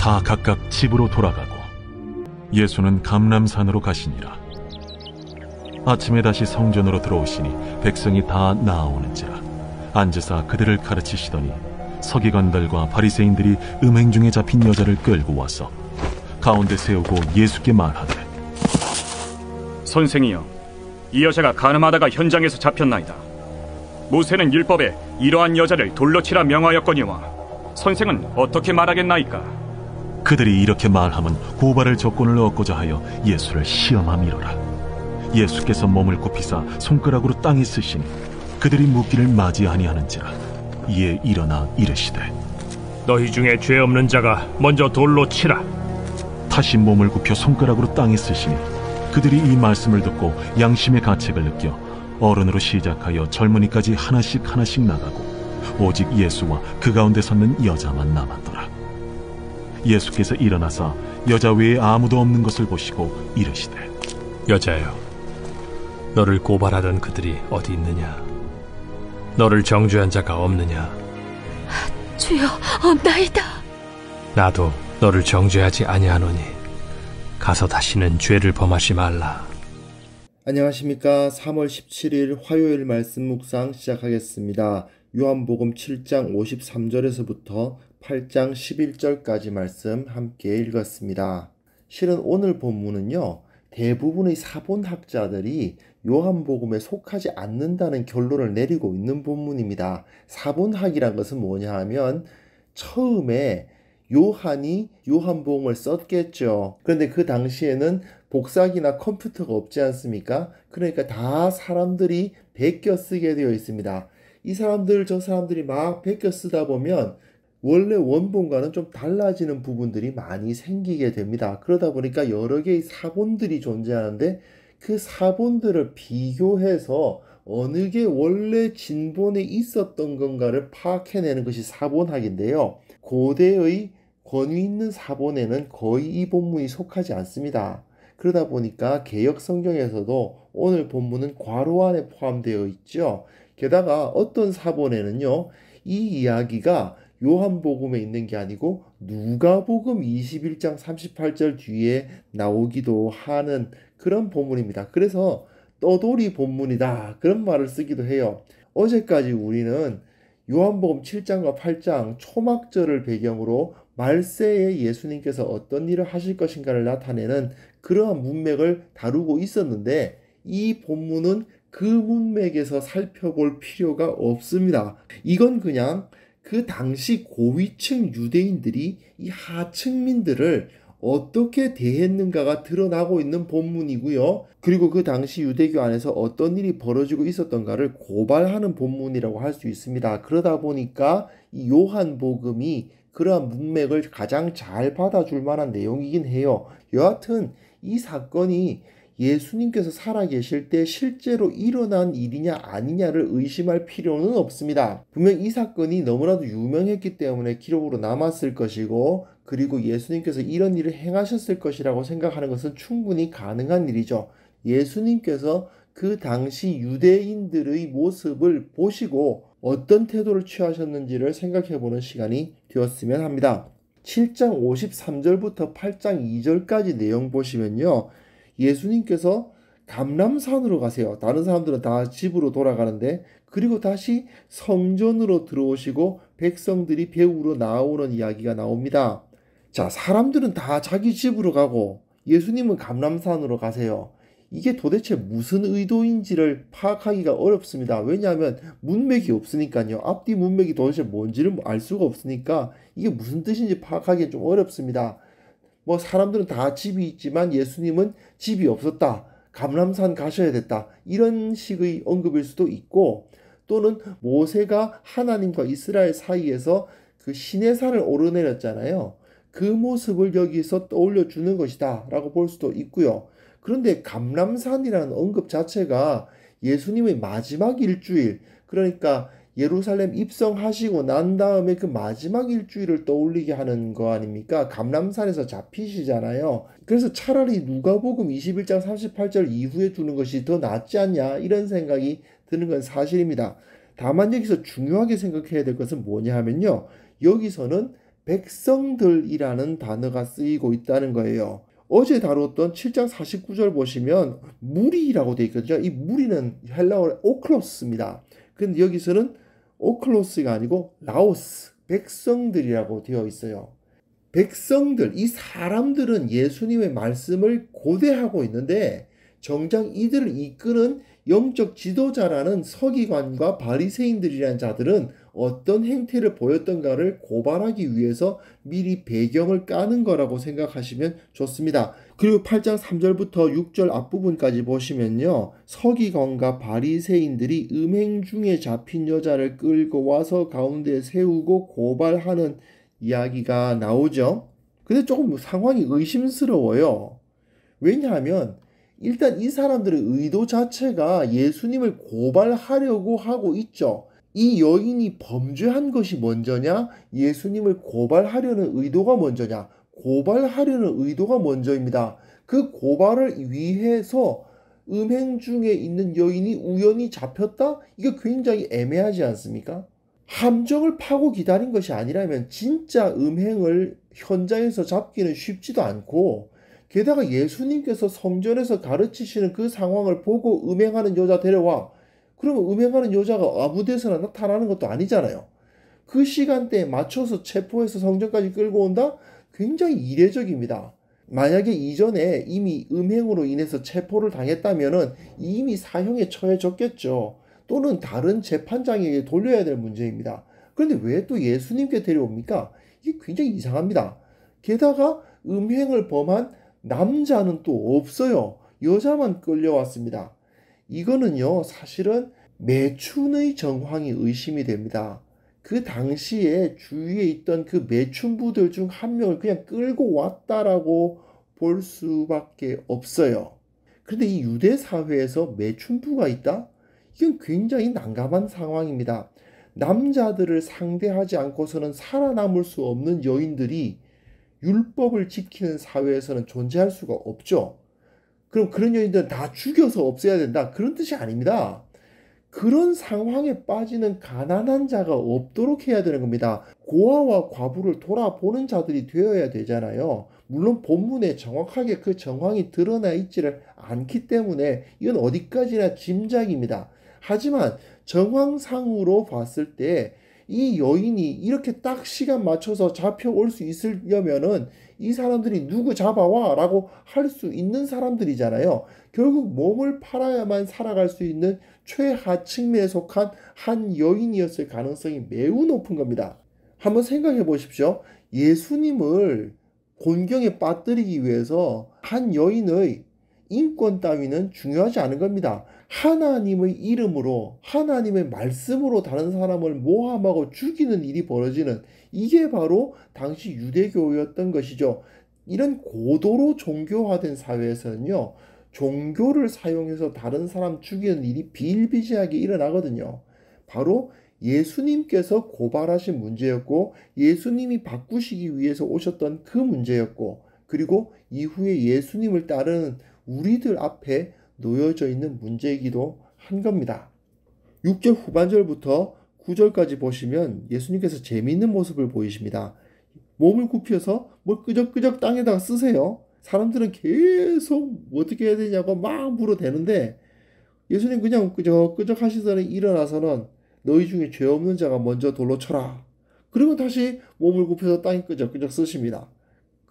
다 각각 집으로 돌아가고 예수는 감람산으로 가시니라. 아침에 다시 성전으로 들어오시니 백성이 다 나아오는지라 앉으사 그들을 가르치시더니 서기관들과 바리새인들이 음행 중에 잡힌 여자를 끌고 와서 가운데 세우고 예수께 말하되, 선생이여, 이 여자가 간음하다가 현장에서 잡혔나이다. 모세는 율법에 이러한 여자를 돌로 치라 명하였거니와 선생은 어떻게 말하겠나이까? 그들이 이렇게 말하면 고발할 조건을 얻고자 하여 예수를 시험함이로라. 예수께서 몸을 굽히사 손가락으로 땅에 쓰시니 그들이 묻기를 맞이 아니하는지라. 이에 일어나 이르시되, 너희 중에 죄 없는 자가 먼저 돌로 치라. 다시 몸을 굽혀 손가락으로 땅에 쓰시니 그들이 이 말씀을 듣고 양심의 가책을 느껴 어른으로 시작하여 젊은이까지 하나씩 나가고 오직 예수와 그 가운데 섰는 여자만 남았더라. 예수께서 일어나사 여자 외에 아무도 없는 것을 보시고 이르시되, 여자여, 너를 고발하던 그들이 어디 있느냐? 너를 정죄한 자가 없느냐? 주여, 없나이다. 나도 너를 정죄하지 아니하노니 가서 다시는 죄를 범하지 말라. 안녕하십니까. 3월 17일 화요일 말씀 묵상 시작하겠습니다. 요한복음 7장 53절에서부터 8장 11절까지 말씀 함께 읽었습니다. 실은 오늘 본문은요, 대부분의 사본학자들이 요한복음에 속하지 않는다는 결론을 내리고 있는 본문입니다. 사본학이란 것은 뭐냐 하면 처음에 요한이 요한복음을 썼겠죠. 그런데 그 당시에는 복사기나 컴퓨터가 없지 않습니까? 그러니까 다 사람들이 베껴 쓰게 되어 있습니다. 이 사람들 저 사람들이 막 베껴 쓰다 보면 원래 원본과는 좀 달라지는 부분들이 많이 생기게 됩니다. 그러다 보니까 여러 개의 사본들이 존재하는데 그 사본들을 비교해서 어느 게 원래 진본에 있었던 건가를 파악해내는 것이 사본학인데요. 고대의 권위 있는 사본에는 거의 이 본문이 속하지 않습니다. 그러다 보니까 개역 성경에서도 오늘 본문은 괄호 안에 포함되어 있죠. 게다가 어떤 사본에는요, 이 이야기가 요한복음에 있는 게 아니고 누가복음 21장 38절 뒤에 나오기도 하는 그런 본문입니다. 그래서 떠돌이 본문이다, 그런 말을 쓰기도 해요. 어제까지 우리는 요한복음 7장과 8장 초막절을 배경으로 말세에 예수님께서 어떤 일을 하실 것인가를 나타내는 그러한 문맥을 다루고 있었는데, 이 본문은 그 문맥에서 살펴볼 필요가 없습니다. 이건 그냥 그 당시 고위층 유대인들이 이 하층민들을 어떻게 대했는가가 드러나고 있는 본문이고요. 그리고 그 당시 유대교 안에서 어떤 일이 벌어지고 있었던가를 고발하는 본문이라고 할 수 있습니다. 그러다 보니까 이 요한복음이 그러한 문맥을 가장 잘 받아줄 만한 내용이긴 해요. 여하튼 이 사건이 예수님께서 살아계실 때 실제로 일어난 일이냐 아니냐를 의심할 필요는 없습니다. 분명 이 사건이 너무나도 유명했기 때문에 기록으로 남았을 것이고, 그리고 예수님께서 이런 일을 행하셨을 것이라고 생각하는 것은 충분히 가능한 일이죠. 예수님께서 그 당시 유대인들의 모습을 보시고 어떤 태도를 취하셨는지를 생각해보는 시간이 되었으면 합니다. 7장 53절부터 8장 2절까지 내용 보시면요, 예수님께서 감람산으로 가세요. 다른 사람들은 다 집으로 돌아가는데, 그리고 다시 성전으로 들어오시고 백성들이 배우러 나오는 이야기가 나옵니다. 자, 사람들은 다 자기 집으로 가고 예수님은 감람산으로 가세요. 이게 도대체 무슨 의도인지를 파악하기가 어렵습니다. 왜냐하면 문맥이 없으니까요. 앞뒤 문맥이 도대체 뭔지를 알 수가 없으니까 이게 무슨 뜻인지 파악하기가 좀 어렵습니다. 뭐 사람들은 다 집이 있지만 예수님은 집이 없었다, 감람산 가셔야 됐다, 이런 식의 언급일 수도 있고, 또는 모세가 하나님과 이스라엘 사이에서 그 시내산을 오르내렸잖아요. 그 모습을 여기서 떠올려 주는 것이다 라고 볼 수도 있고요. 그런데 감람산이라는 언급 자체가 예수님의 마지막 일주일, 그러니까 예루살렘 입성하시고 난 다음에 그 마지막 일주일을 떠올리게 하는 거 아닙니까? 감람산에서 잡히시잖아요. 그래서 차라리 누가복음 21장 38절 이후에 두는 것이 더 낫지 않냐, 이런 생각이 드는 건 사실입니다. 다만 여기서 중요하게 생각해야 될 것은 뭐냐 하면요, 여기서는 백성들이라는 단어가 쓰이고 있다는 거예요. 어제 다뤘던 7장 49절 보시면 무리라고 되어 있거든요. 이 무리는 헬라어의 오클로스입니다. 근데 여기서는 오클로스가 아니고 라오스, 백성들이라고 되어 있어요. 백성들, 이 사람들은 예수님의 말씀을 고대하고 있는데 정작 이들을 이끄는 영적 지도자라는 서기관과 바리새인들이라는 자들은 어떤 행태를 보였던가를 고발하기 위해서 미리 배경을 까는 거라고 생각하시면 좋습니다. 그리고 8장 3절부터 6절 앞부분까지 보시면요. 서기관과 바리새인들이 음행 중에 잡힌 여자를 끌고 와서 가운데 세우고 고발하는 이야기가 나오죠. 근데 조금 상황이 의심스러워요. 왜냐하면 일단 이 사람들의 의도 자체가 예수님을 고발하려고 하고 있죠. 이 여인이 범죄한 것이 먼저냐? 예수님을 고발하려는 의도가 먼저냐? 고발하려는 의도가 먼저입니다. 그 고발을 위해서 음행 중에 있는 여인이 우연히 잡혔다? 이거 굉장히 애매하지 않습니까? 함정을 파고 기다린 것이 아니라면 진짜 음행을 현장에서 잡기는 쉽지도 않고, 게다가 예수님께서 성전에서 가르치시는 그 상황을 보고 음행하는 여자 데려와. 그러면 음행하는 여자가 아무 데서나 나타나는 것도 아니잖아요. 그 시간대에 맞춰서 체포해서 성전까지 끌고 온다? 굉장히 이례적입니다. 만약에 이전에 이미 음행으로 인해서 체포를 당했다면 이미 사형에 처해졌겠죠. 또는 다른 재판장에게 돌려야 될 문제입니다. 그런데 왜 또 예수님께 데려옵니까? 이게 굉장히 이상합니다. 게다가 음행을 범한 남자는 또 없어요. 여자만 끌려왔습니다. 이거는요, 사실은 매춘의 정황이 의심이 됩니다. 그 당시에 주위에 있던 그 매춘부들 중 한 명을 그냥 끌고 왔다라고 볼 수밖에 없어요. 그런데 이 유대 사회에서 매춘부가 있다? 이건 굉장히 난감한 상황입니다. 남자들을 상대하지 않고서는 살아남을 수 없는 여인들이 율법을 지키는 사회에서는 존재할 수가 없죠. 그럼 그런 여인들은 다 죽여서 없애야 된다, 그런 뜻이 아닙니다. 그런 상황에 빠지는 가난한 자가 없도록 해야 되는 겁니다. 고아와 과부를 돌아보는 자들이 되어야 되잖아요. 물론 본문에 정확하게 그 정황이 드러나 있지를 않기 때문에 이건 어디까지나 짐작입니다. 하지만 정황상으로 봤을 때 이 여인이 이렇게 딱 시간 맞춰서 잡혀올 수 있으려면은 이 사람들이 누구 잡아와 라고 할 수 있는 사람들이잖아요. 결국 몸을 팔아야만 살아갈 수 있는 최하층면에 속한 한 여인이었을 가능성이 매우 높은 겁니다. 한번 생각해 보십시오. 예수님을 곤경에 빠뜨리기 위해서 한 여인의 인권 따위는 중요하지 않은 겁니다. 하나님의 이름으로, 하나님의 말씀으로 다른 사람을 모함하고 죽이는 일이 벌어지는, 이게 바로 당시 유대교였던 것이죠. 이런 고도로 종교화된 사회에서는요, 종교를 사용해서 다른 사람 죽이는 일이 비일비재하게 일어나거든요. 바로 예수님께서 고발하신 문제였고, 예수님이 바꾸시기 위해서 오셨던 그 문제였고, 그리고 이후에 예수님을 따르는 우리들 앞에 놓여져 있는 문제이기도 한 겁니다. 6절 후반절부터 9절까지 보시면 예수님께서 재미있는 모습을 보이십니다. 몸을 굽혀서 뭘 끄적끄적 땅에다가 쓰세요. 사람들은 계속 어떻게 해야 되냐고 막 물어대는데 예수님 그냥 끄적끄적 하시더니 일어나서는 너희 중에 죄 없는 자가 먼저 돌로 쳐라. 그리고 다시 몸을 굽혀서 땅에 끄적끄적 쓰십니다.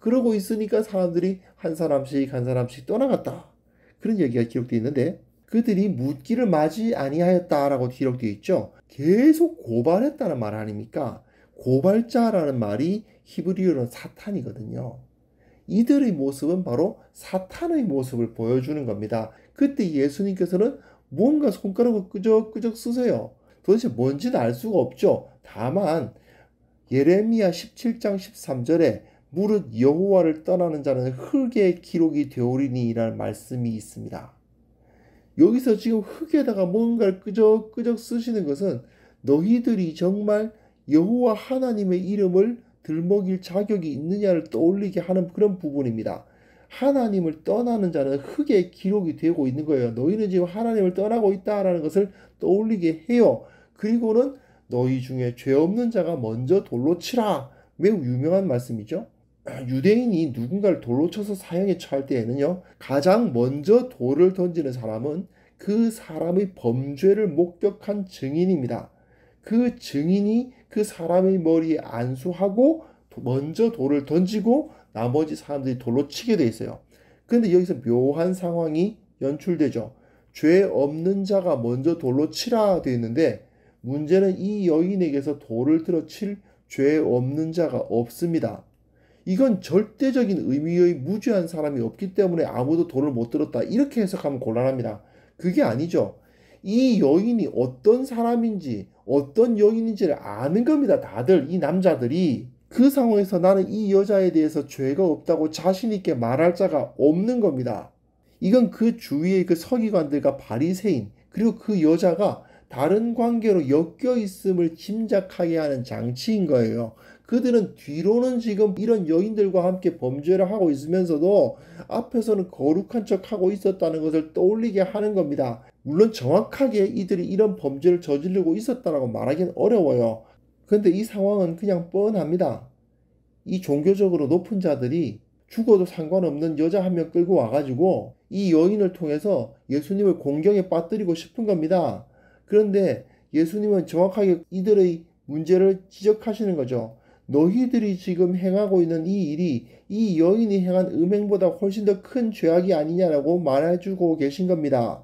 그러고 있으니까 사람들이 한 사람씩 떠나갔다. 그런 얘기가 기록되어 있는데 그들이 묻기를 마지 아니하였다라고 기록되어 있죠. 계속 고발했다는 말 아닙니까? 고발자라는 말이 히브리어로는 사탄이거든요. 이들의 모습은 바로 사탄의 모습을 보여주는 겁니다. 그때 예수님께서는 뭔가 손가락을 끄적끄적 쓰세요. 도대체 뭔지는 알 수가 없죠. 다만 예레미야 17장 13절에 무릇 여호와를 떠나는 자는 흙의 기록이 되오리니 라는 말씀이 있습니다. 여기서 지금 흙에다가 뭔가를 끄적끄적 쓰시는 것은 너희들이 정말 여호와 하나님의 이름을 들먹일 자격이 있느냐를 떠올리게 하는 그런 부분입니다. 하나님을 떠나는 자는 흙의 기록이 되고 있는 거예요. 너희는 지금 하나님을 떠나고 있다라는 것을 떠올리게 해요. 그리고는 너희 중에 죄 없는 자가 먼저 돌로 치라. 매우 유명한 말씀이죠. 유대인이 누군가를 돌로 쳐서 사형에 처할 때에는요, 가장 먼저 돌을 던지는 사람은 그 사람의 범죄를 목격한 증인입니다. 그 증인이 그 사람의 머리에 안수하고 먼저 돌을 던지고 나머지 사람들이 돌로 치게 돼 있어요. 그런데 여기서 묘한 상황이 연출되죠. 죄 없는 자가 먼저 돌로 치라 되어 있는데 문제는 이 여인에게서 돌을 들어 칠 죄 없는 자가 없습니다. 이건 절대적인 의미의 무죄한 사람이 없기 때문에 아무도 돌을 못 들었다, 이렇게 해석하면 곤란합니다. 그게 아니죠. 이 여인이 어떤 사람인지 어떤 여인인지를 아는 겁니다. 다들 이 남자들이. 그 상황에서 나는 이 여자에 대해서 죄가 없다고 자신 있게 말할 자가 없는 겁니다. 이건 그 주위의 그 서기관들과 바리새인 그리고 그 여자가 다른 관계로 엮여 있음을 짐작하게 하는 장치인 거예요. 그들은 뒤로는 지금 이런 여인들과 함께 범죄를 하고 있으면서도 앞에서는 거룩한 척하고 있었다는 것을 떠올리게 하는 겁니다. 물론 정확하게 이들이 이런 범죄를 저지르고 있었다고 말하기는 어려워요. 그런데 이 상황은 그냥 뻔합니다. 이 종교적으로 높은 자들이 죽어도 상관없는 여자 한 명 끌고 와가지고 이 여인을 통해서 예수님을 공경에 빠뜨리고 싶은 겁니다. 그런데 예수님은 정확하게 이들의 문제를 지적하시는 거죠. 너희들이 지금 행하고 있는 이 일이 이 여인이 행한 음행보다 훨씬 더 큰 죄악이 아니냐라고 말해주고 계신 겁니다.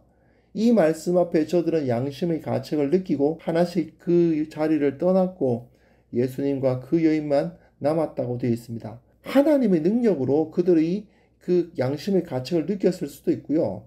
이 말씀 앞에 저들은 양심의 가책을 느끼고 하나씩 그 자리를 떠났고 예수님과 그 여인만 남았다고 되어 있습니다. 하나님의 능력으로 그들이 그 양심의 가책을 느꼈을 수도 있고요.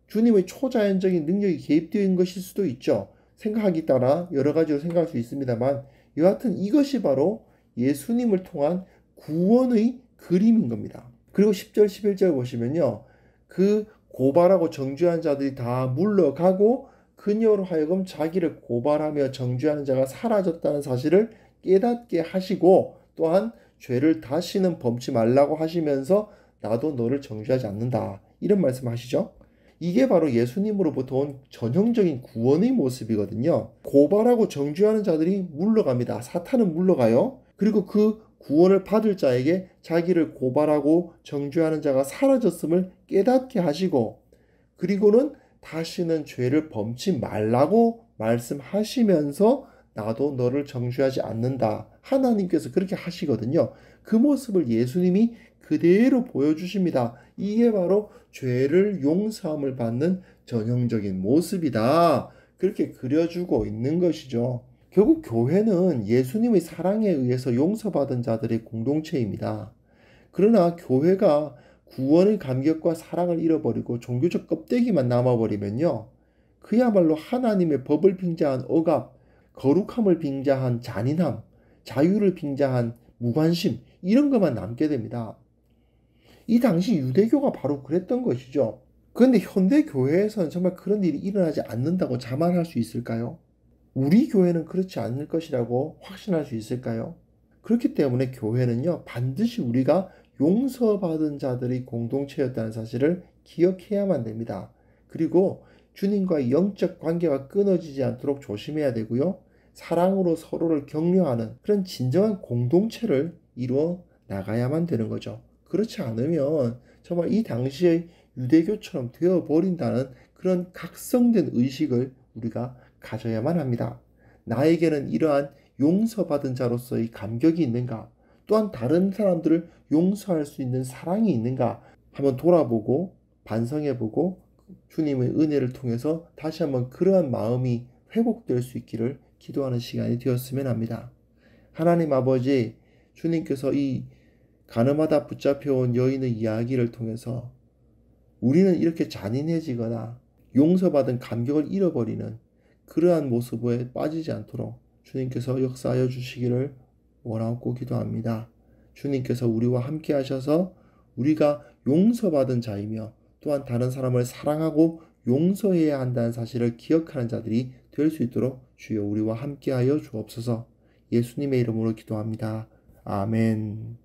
주님의 초자연적인 능력이 개입되어 있는 것일 수도 있죠. 생각하기 따라 여러 가지로 생각할 수 있습니다만 여하튼 이것이 바로 예수님을 통한 구원의 그림인 겁니다. 그리고 10절 11절 보시면요. 그 고발하고 정죄한 자들이 다 물러가고 그녀로 하여금 자기를 고발하며 정죄하는 자가 사라졌다는 사실을 깨닫게 하시고 또한 죄를 다시는 범치 말라고 하시면서 나도 너를 정죄하지 않는다, 이런 말씀하시죠. 이게 바로 예수님으로부터 온 전형적인 구원의 모습이거든요. 고발하고 정죄하는 자들이 물러갑니다. 사탄은 물러가요. 그리고 그 구원을 받을 자에게 자기를 고발하고 정죄하는 자가 사라졌음을 깨닫게 하시고 그리고는 다시는 죄를 범치 말라고 말씀하시면서 나도 너를 정죄하지 않는다, 하나님께서 그렇게 하시거든요. 그 모습을 예수님이 그대로 보여주십니다. 이게 바로 죄를 용서함을 받는 전형적인 모습이다, 그렇게 그려주고 있는 것이죠. 결국 교회는 예수님의 사랑에 의해서 용서받은 자들의 공동체입니다. 그러나 교회가 구원의 감격과 사랑을 잃어버리고 종교적 껍데기만 남아버리면요, 그야말로 하나님의 법을 빙자한 억압, 거룩함을 빙자한 잔인함, 자유를 빙자한 무관심, 이런 것만 남게 됩니다. 이 당시 유대교가 바로 그랬던 것이죠. 그런데 현대 교회에서는 정말 그런 일이 일어나지 않는다고 자만할 수 있을까요? 우리 교회는 그렇지 않을 것이라고 확신할 수 있을까요? 그렇기 때문에 교회는요, 반드시 우리가 용서받은 자들의 공동체였다는 사실을 기억해야만 됩니다. 그리고 주님과의 영적 관계가 끊어지지 않도록 조심해야 되고요. 사랑으로 서로를 격려하는 그런 진정한 공동체를 이루어 나가야만 되는 거죠. 그렇지 않으면 정말 이 당시의 유대교처럼 되어버린다는 그런 각성된 의식을 우리가 가져야만 합니다. 나에게는 이러한 용서받은 자로서의 감격이 있는가? 또한 다른 사람들을 용서할 수 있는 사랑이 있는가? 한번 돌아보고 반성해보고 주님의 은혜를 통해서 다시 한번 그러한 마음이 회복될 수 있기를 기도하는 시간이 되었으면 합니다. 하나님 아버지, 주님께서 이 가늠하다 붙잡혀온 여인의 이야기를 통해서 우리는 이렇게 잔인해지거나 용서받은 감격을 잃어버리는 그러한 모습에 빠지지 않도록 주님께서 역사하여 주시기를 원하고 기도합니다. 주님께서 우리와 함께 하셔서 우리가 용서받은 자이며 또한 다른 사람을 사랑하고 용서해야 한다는 사실을 기억하는 자들이 될 수 있도록 주여 우리와 함께하여 주옵소서. 예수님의 이름으로 기도합니다. 아멘.